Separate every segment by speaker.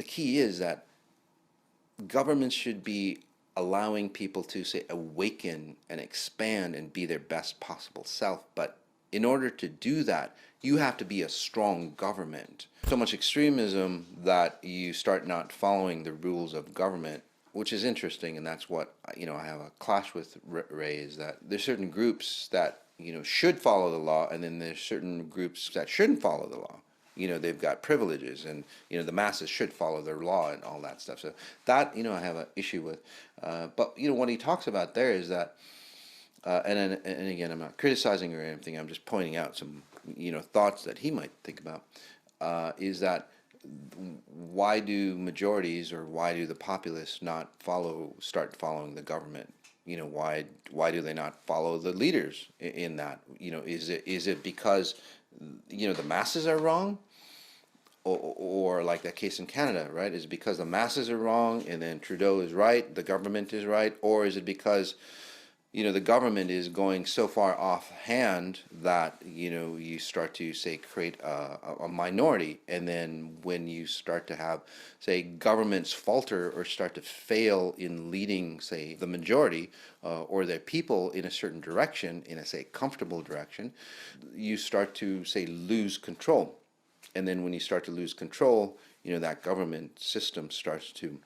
Speaker 1: the key is that governments should be allowing people to say awaken and expand and be their best possible self. But in order to do that, you have to be a strong government. So much extremism that you start not following the rules of government, which is interesting, and that's what I have a clash with Ray, is that there's certain groups that should follow the law, and then there's certain groups that shouldn't follow the law. They've got privileges, and the masses should follow their law and all that stuff. So that I have an issue with. But what he talks about there is that, and again, I'm not criticizing or anything. I'm just pointing out some thoughts that he might think about. Is that why do majorities, or why do the populace not start following the government? Why do they not follow the leaders in that? Is it because the masses are wrong? Or like that case in Canada, right? Is it because the masses are wrong and then Trudeau is right, the government is right? Or is it because the government is going so far offhand that you start to say create a minority, and then when you start to have say governments falter or start to fail in leading say the majority or their people in a certain direction, in a say comfortable direction, you start to say lose control. And then when you start to lose control, that government system starts to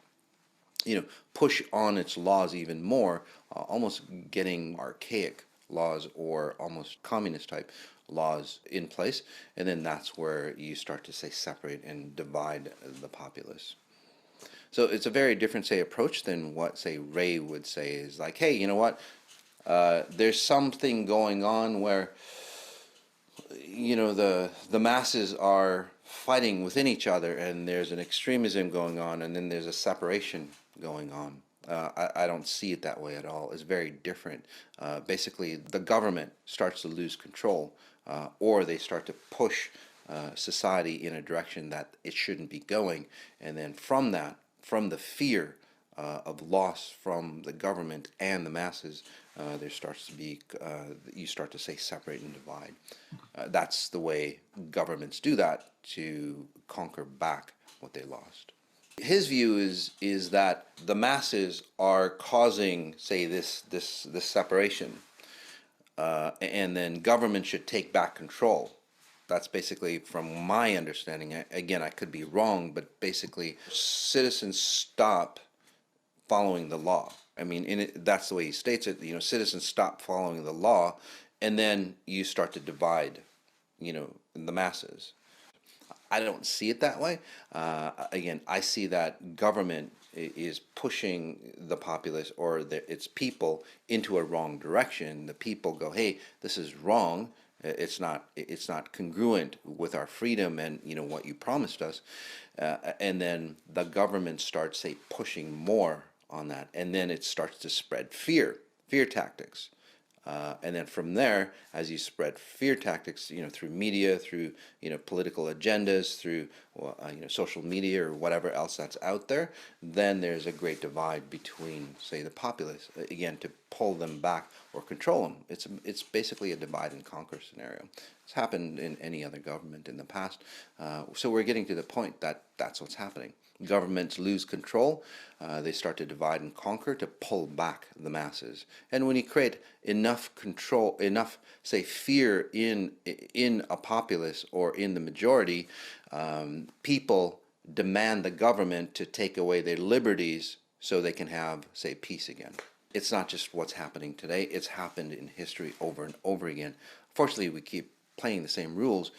Speaker 1: push on its laws even more, almost getting archaic laws or almost communist type laws in place. And then that's where you start to say separate and divide the populace. So it's a very different say approach than what say Ray would say is like, hey, you know what? There's something going on where the masses are fighting within each other, and there's an extremism going on, and then there's a separation going on. I don't see it that way at all. It's very different. Basically, the government starts to lose control, or they start to push society in a direction that it shouldn't be going, and then from the fear of loss from the government and the masses, there starts to be, you start to say separate and divide. That's the way governments do that to conquer back what they lost. His view is that the masses are causing, say, this separation, and then government should take back control. That's basically, from my understanding. Again, I could be wrong, but basically, citizens stop following the law. I mean, that's the way he states it. Citizens stop following the law, and then you start to divide, the masses. I don't see it that way. Again, I see that government is pushing the populace or its people into a wrong direction. The people go, "Hey, this is wrong. It's not congruent with our freedom and what you promised us." And then the government starts, say, pushing more on that, and then it starts to spread fear tactics. And then from there, as you spread fear tactics, through media, through political agendas, through social media or whatever else that's out there, then there's a great divide between, say, the populace. Again, to pull them back or control them. It's basically a divide and conquer scenario. It's happened in any other government in the past. So we're getting to the point that that's what's happening. Governments lose control, they start to divide and conquer to pull back the masses. And when you create enough control, enough, say, fear in a populace or in the majority, people demand the government to take away their liberties so they can have, say, peace again. It's not just what's happening today, it's happened in history over and over again. Fortunately, we keep playing the same rules,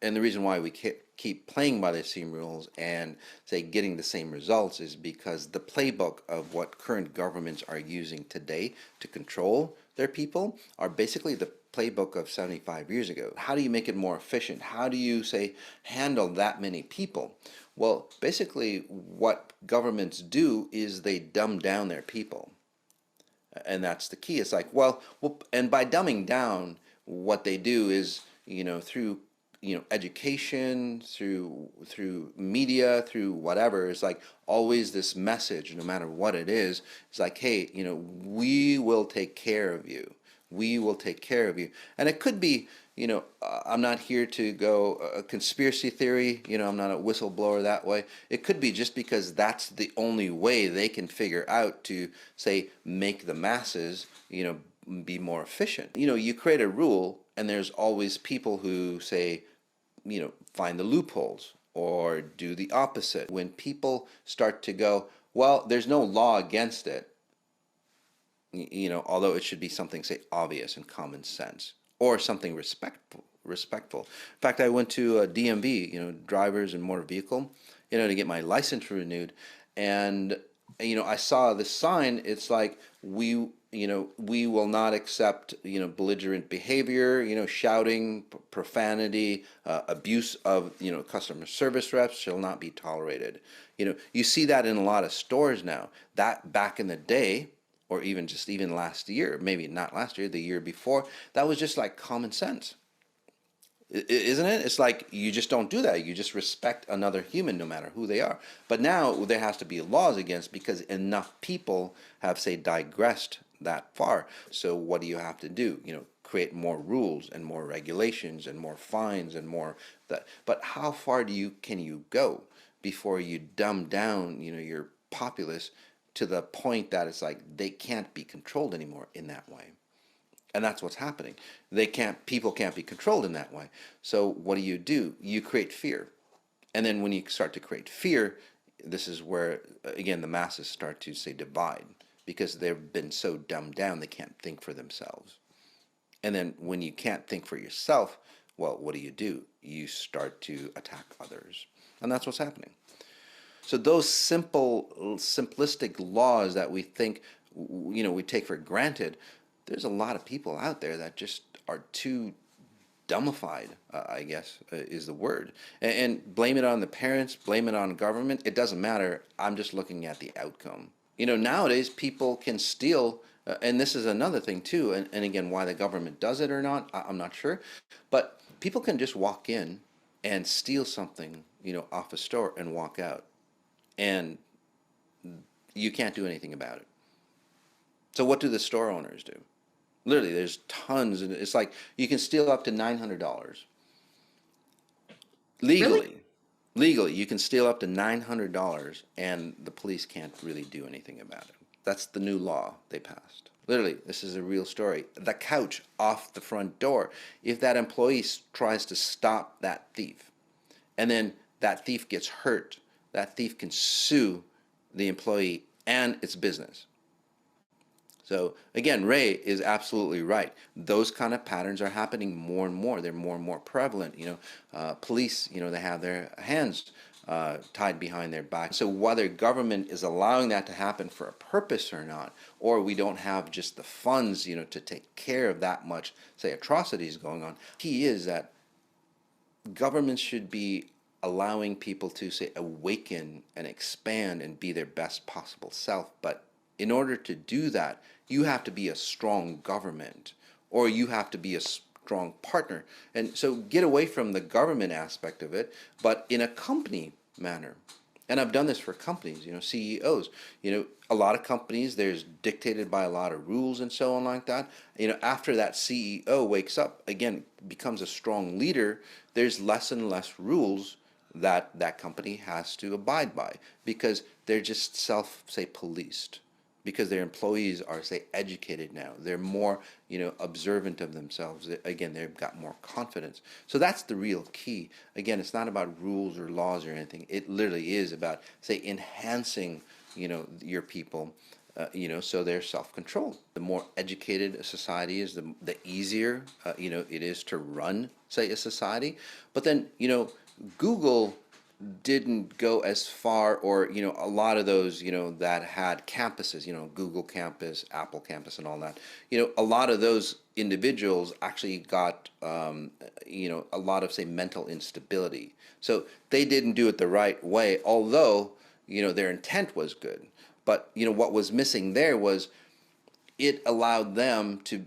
Speaker 1: and the reason why we keep playing by the same rules and say getting the same results is because the playbook of what current governments are using today to control their people are basically the playbook of 75 years ago. How do you make it more efficient? How do you say handle that many people? Well, basically what governments do is they dumb down their people. And that's the key. It's like, well, and by dumbing down, what they do is, through education, through media, through whatever, it's like always this message, no matter what it is, it's like, hey, we will take care of you. We will take care of you. And it could be, I'm not here to go a conspiracy theory. I'm not a whistleblower that way. It could be just because that's the only way they can figure out to, say, make the masses, be more efficient. You create a rule, and there's always people who say, find the loopholes or do the opposite. When people start to go, well, there's no law against it, although it should be something, say, obvious and common sense, or something respectful. In fact, I went to a DMV, drivers and motor vehicle, to get my license renewed, and I saw this sign. It's like, we will not accept, belligerent behavior, shouting, profanity, abuse of, customer service reps shall not be tolerated. You see that in a lot of stores now. That back in the day, or even last year, maybe not last year, the year before, that was just like common sense. Isn't it? It's like you just don't do that. You just respect another human no matter who they are. But now there has to be laws against, because enough people have, say, digressed that far. So what do you have to do? Create more rules and more regulations and more fines and more that. But how far can you go before you dumb down, your populace to the point that it's like they can't be controlled anymore in that way? And that's what's happening. People can't be controlled in that way. So what do? You create fear. And then when you start to create fear, this is where, again, the masses start to, say, divide, because they've been so dumbed down they can't think for themselves. And then when you can't think for yourself, well, what do? You start to attack others. And that's what's happening. So those simplistic laws that we think, we take for granted, there's a lot of people out there that just are too dumbified, I guess, is the word. And blame it on the parents, blame it on government. It doesn't matter. I'm just looking at the outcome. Nowadays people can steal, and this is another thing too, and again, why the government does it or not, I'm not sure. But people can just walk in and steal something, off a store and walk out. And you can't do anything about it. So what do the store owners do? Literally, there's tons, and it's like you can steal up to $900 legally.
Speaker 2: Really?
Speaker 1: Legally, you can steal up to $900, and the police can't really do anything about it. That's the new law they passed. Literally, this is a real story. The couch off the front door. If that employee tries to stop that thief, and then that thief gets hurt, that thief can sue the employee and its business. So again, Ray is absolutely right. Those kind of patterns are happening more and more. They're more and more prevalent. Police, they have their hands tied behind their back. So whether government is allowing that to happen for a purpose or not, or we don't have just the funds, to take care of that much, say, atrocities going on, key is that governments should be allowing people to, say, awaken and expand and be their best possible self. But in order to do that, you have to be a strong government, or you have to be a strong partner. And so get away from the government aspect of it, but in a company manner. And I've done this for companies, CEOs. A lot of companies, there's dictated by a lot of rules and so on like that. After that CEO wakes up, again, becomes a strong leader, there's less and less rules that company has to abide by, because they're just say, policed. Because their employees are, say, educated now. They're more, observant of themselves. Again, they've got more confidence. So that's the real key. Again, it's not about rules or laws or anything. It literally is about, say, enhancing, your people, so they're self-controlled. The more educated a society is, the easier, it is to run, say, a society. But then, Google didn't go as far, or a lot of those that had campuses, Google campus, Apple campus, and all that, a lot of those individuals actually got a lot of, say, mental instability. So they didn't do it the right way, although their intent was good. But what was missing there was, it allowed them to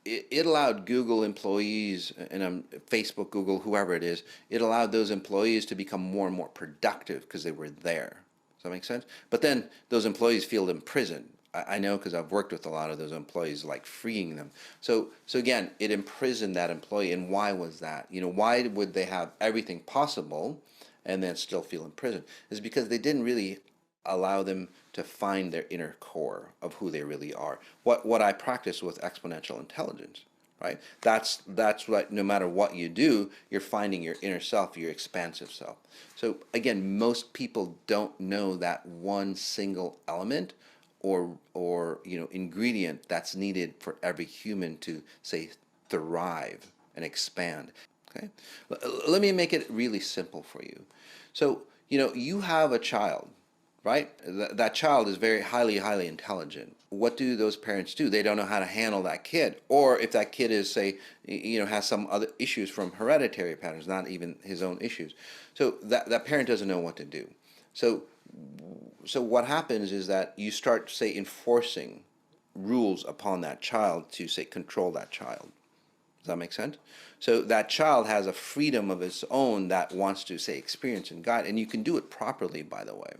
Speaker 1: it allowed Google employees, and Facebook, Google, whoever it is, it allowed those employees to become more and more productive because they were there. Does that make sense? But then those employees feel imprisoned. I know because I've worked with a lot of those employees, like freeing them. So again, it imprisoned that employee. And why was that? Why would they have everything possible and then still feel imprisoned? Is because they didn't really allow them to find their inner core of who they really are. What I practice with exponential intelligence, right? That's what, no matter what you do, you're finding your inner self, your expansive self. So again, most people don't know that one single element or ingredient that's needed for every human to, say, thrive and expand. Okay, let me make it really simple for you. So you have a child, right? That child is very highly intelligent. What do those parents do? They don't know how to handle that kid. Or if that kid is, say, has some other issues from hereditary patterns, not even his own issues. So that parent doesn't know what to do. So what happens is that you start, say, enforcing rules upon that child to, say, control that child. Does that make sense? So that child has a freedom of its own that wants to, say, experience and guide, and you can do it properly, by the way.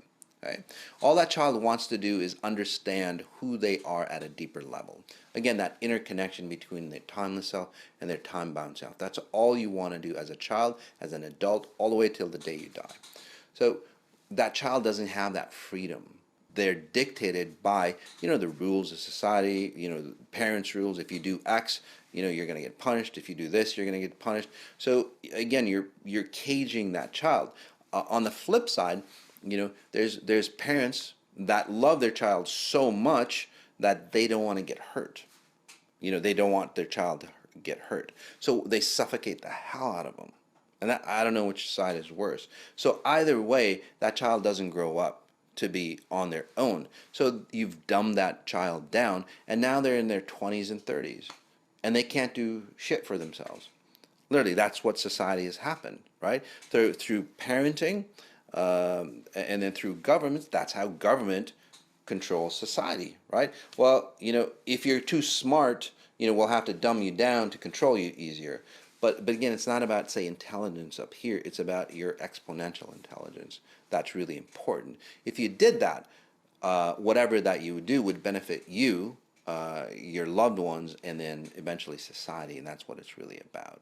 Speaker 1: Okay? All that child wants to do is understand who they are at a deeper level. Again, that interconnection between their timeless self and their time-bound self. That's all you want to do as a child, as an adult, all the way till the day you die. So that child doesn't have that freedom. They're dictated by, the rules of society, the parents' rules. If you do X, you're going to get punished. If you do this, you're going to get punished. So again, you're caging that child. On the flip side, there's parents that love their child so much that they don't want to get hurt. They don't want their child to get hurt. So they suffocate the hell out of them. And I don't know which side is worse. So either way, that child doesn't grow up to be on their own. So you've dumbed that child down, and now they're in their 20s and 30s, and they can't do shit for themselves. Literally, that's what society has happened, right? Through parenting, and then through governments. That's how government controls society, right? Well, if you're too smart, we'll have to dumb you down to control you easier. But again, it's not about, say, intelligence up here. It's about your exponential intelligence. That's really important. If you did that, whatever that you would do would benefit you, your loved ones, and then eventually society, and that's what it's really about.